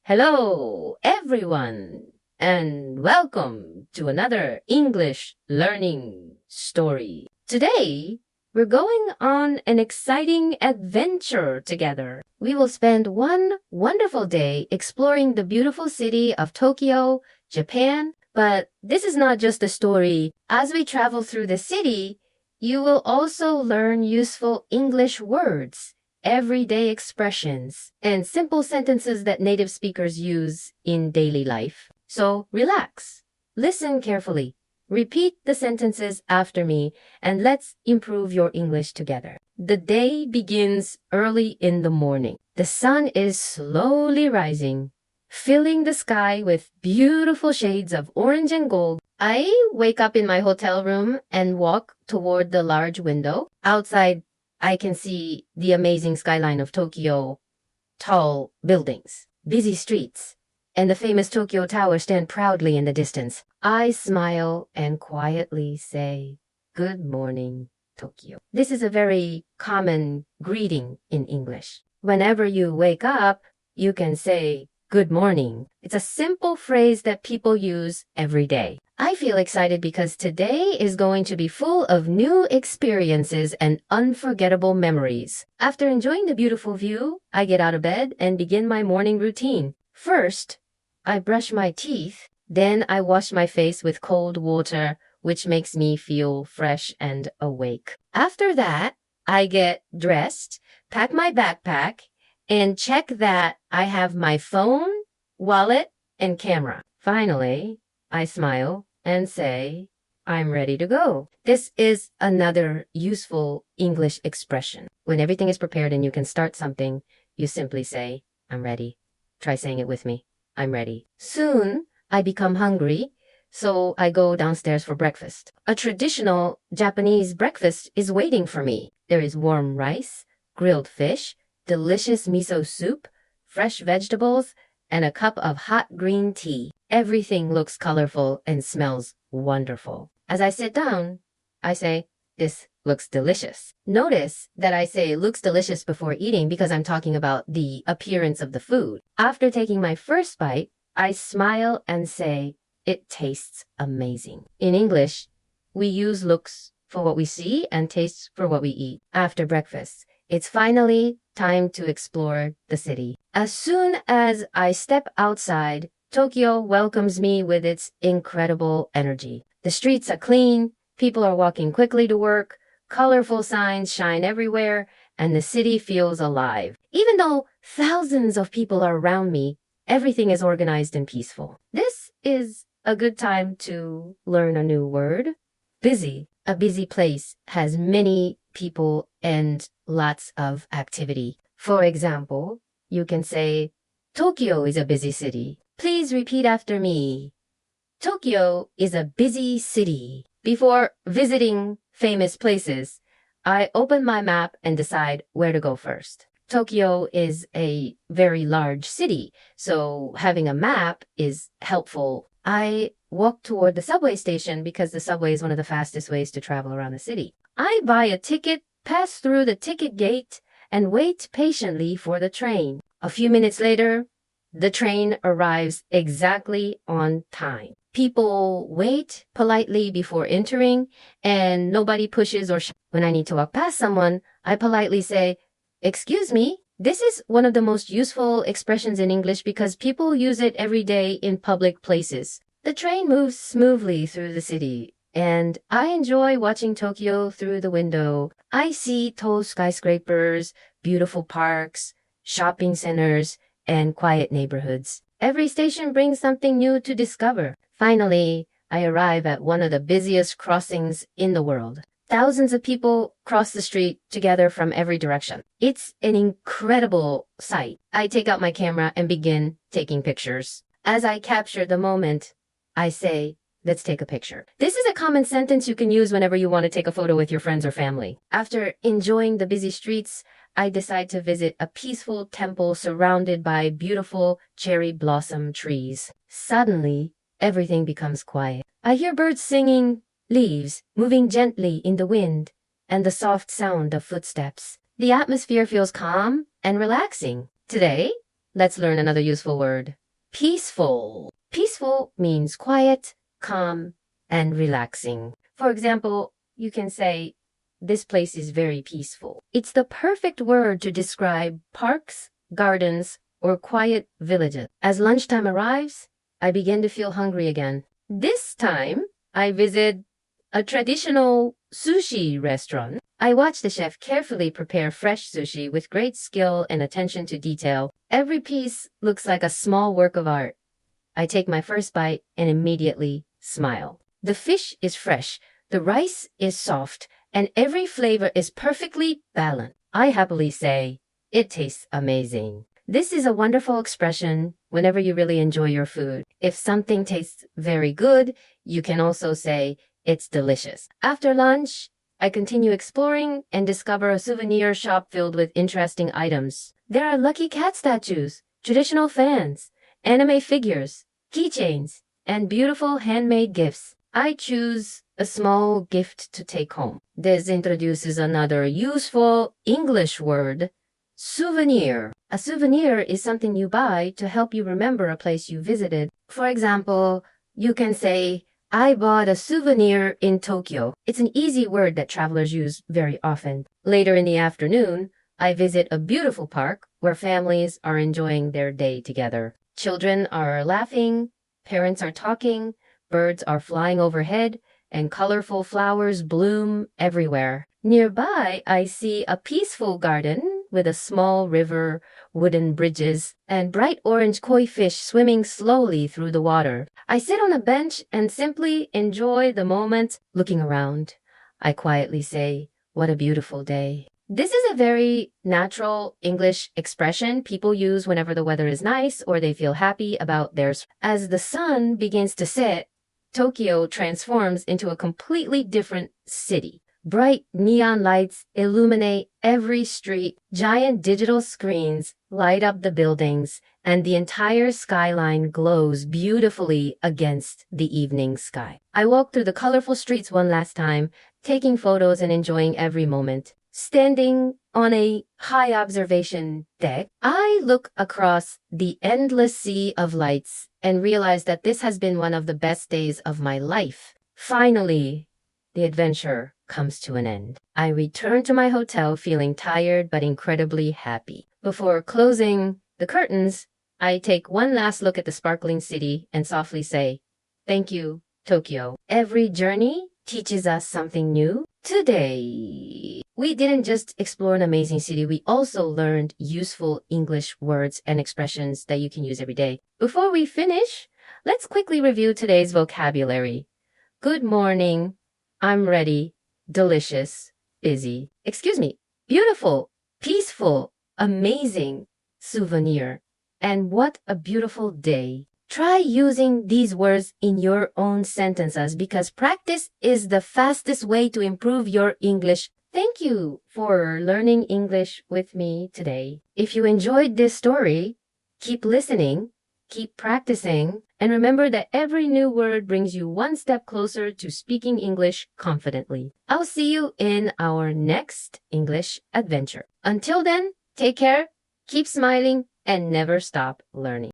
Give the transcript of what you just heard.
Hello, everyone, and welcome to another English learning story. Today, we're going on an exciting adventure together. We will spend one wonderful day exploring the beautiful city of Tokyo, Japan. But this is not just a story. As we travel through the city, you will also learn useful English words, everyday expressions, and simple sentences that native speakers use in daily life. So relax, listen carefully, repeat the sentences after me, and let's improve your English together. The day begins early in the morning. The sun is slowly rising, filling the sky with beautiful shades of orange and gold. I wake up in my hotel room and walk toward the large window. Outside, I can see the amazing skyline of Tokyo, tall buildings, busy streets, and the famous Tokyo Tower stand proudly in the distance. I smile and quietly say, "Good morning, Tokyo." This is a very common greeting in English. Whenever you wake up, you can say, "Good morning." It's a simple phrase that people use every day. I feel excited because today is going to be full of new experiences and unforgettable memories. After enjoying the beautiful view, I get out of bed and begin my morning routine. First, I brush my teeth. Then I wash my face with cold water, which makes me feel fresh and awake. After that, I get dressed, pack my backpack, and check that I have my phone, wallet, and camera. Finally, I smile and say, "I'm ready to go." This is another useful English expression. When everything is prepared and you can start something, you simply say, "I'm ready." Try saying it with me. I'm ready. Soon, I become hungry, so I go downstairs for breakfast. A traditional Japanese breakfast is waiting for me. There is warm rice, grilled fish, delicious miso soup, fresh vegetables, and a cup of hot green tea. Everything looks colorful and smells wonderful. As I sit down, I say, "This looks delicious." Notice that I say "looks delicious" before eating because I'm talking about the appearance of the food. After taking my first bite, I smile and say, "It tastes amazing." In English, we use looks for what we see and tastes for what we eat. After breakfast, it's finally time to explore the city. As soon as I step outside, Tokyo welcomes me with its incredible energy. The streets are clean, people are walking quickly to work, colorful signs shine everywhere, and the city feels alive. Even though thousands of people are around me, everything is organized and peaceful. This is a good time to learn a new word. Busy. A busy place has many people and lots of activity. For example, you can say, "Tokyo is a busy city." Please repeat after me. Tokyo is a busy city. Before visiting famous places, I open my map and decide where to go first. Tokyo is a very large city, so having a map is helpful. I walk toward the subway station because the subway is one of the fastest ways to travel around the city. I buy a ticket, pass through the ticket gate, and wait patiently for the train. A few minutes later, the train arrives exactly on time. People wait politely before entering, and nobody pushes or when I need to walk past someone, I politely say, "Excuse me." This is one of the most useful expressions in English because people use it every day in public places. The train moves smoothly through the city, and I enjoy watching Tokyo through the window. I see tall skyscrapers, beautiful parks, shopping centers, and quiet neighborhoods. Every station brings something new to discover. Finally, I arrive at one of the busiest crossings in the world. Thousands of people cross the street together from every direction. It's an incredible sight. I take out my camera and begin taking pictures. As I capture the moment, I say, "Let's take a picture." This is a common sentence you can use whenever you want to take a photo with your friends or family. After enjoying the busy streets, I decide to visit a peaceful temple surrounded by beautiful cherry blossom trees. Suddenly, everything becomes quiet. I hear birds singing, leaves moving gently in the wind, and the soft sound of footsteps. The atmosphere feels calm and relaxing. Today, let's learn another useful word. Peaceful. Peaceful means quiet, calm, and relaxing. For example, you can say, this place is very peaceful. It's the perfect word to describe parks, gardens, or quiet villages. As lunchtime arrives, I begin to feel hungry again. This time, I visit a traditional sushi restaurant. I watch the chef carefully prepare fresh sushi with great skill and attention to detail. Every piece looks like a small work of art. I take my first bite and immediately smile. The fish is fresh, the rice is soft, and every flavor is perfectly balanced. I happily say, it tastes amazing. This is a wonderful expression whenever you really enjoy your food. If something tastes very good, you can also say, it's delicious. After lunch, I continue exploring and discover a souvenir shop filled with interesting items. There are lucky cat statues, traditional fans, anime figures, keychains, and beautiful handmade gifts. I choose a small gift to take home. This introduces another useful English word, souvenir. A souvenir is something you buy to help you remember a place you visited. For example, you can say, I bought a souvenir in Tokyo. It's an easy word that travelers use very often. Later in the afternoon, I visit a beautiful park where families are enjoying their day together. Children are laughing, parents are talking, birds are flying overhead, and colorful flowers bloom everywhere. Nearby, I see a peaceful garden with a small river, wooden bridges, and bright orange koi fish swimming slowly through the water. I sit on a bench and simply enjoy the moment. Looking around, I quietly say, what a beautiful day. This is a very natural English expression people use whenever the weather is nice or they feel happy about theirs. As the sun begins to set, Tokyo transforms into a completely different city. Bright neon lights illuminate every street, giant digital screens light up the buildings, and the entire skyline glows beautifully against the evening sky. I walk through the colorful streets one last time, taking photos and enjoying every moment. Standing on a high observation deck, I look across the endless sea of lights and realize that this has been one of the best days of my life. Finally, the adventure comes to an end. I return to my hotel feeling tired but incredibly happy. Before closing the curtains, I take one last look at the sparkling city and softly say, thank you, Tokyo. Every journey teaches us something new. Today, we didn't just explore an amazing city, we also learned useful English words and expressions that you can use every day. Before we finish, let's quickly review today's vocabulary. Good morning, I'm ready, delicious, busy, beautiful, peaceful, amazing, souvenir, and what a beautiful day. Try using these words in your own sentences because practice is the fastest way to improve your English. Thank you for learning English with me today. If you enjoyed this story, keep listening, keep practicing, and remember that every new word brings you one step closer to speaking English confidently. I'll see you in our next English adventure. Until then, take care, keep smiling, and never stop learning.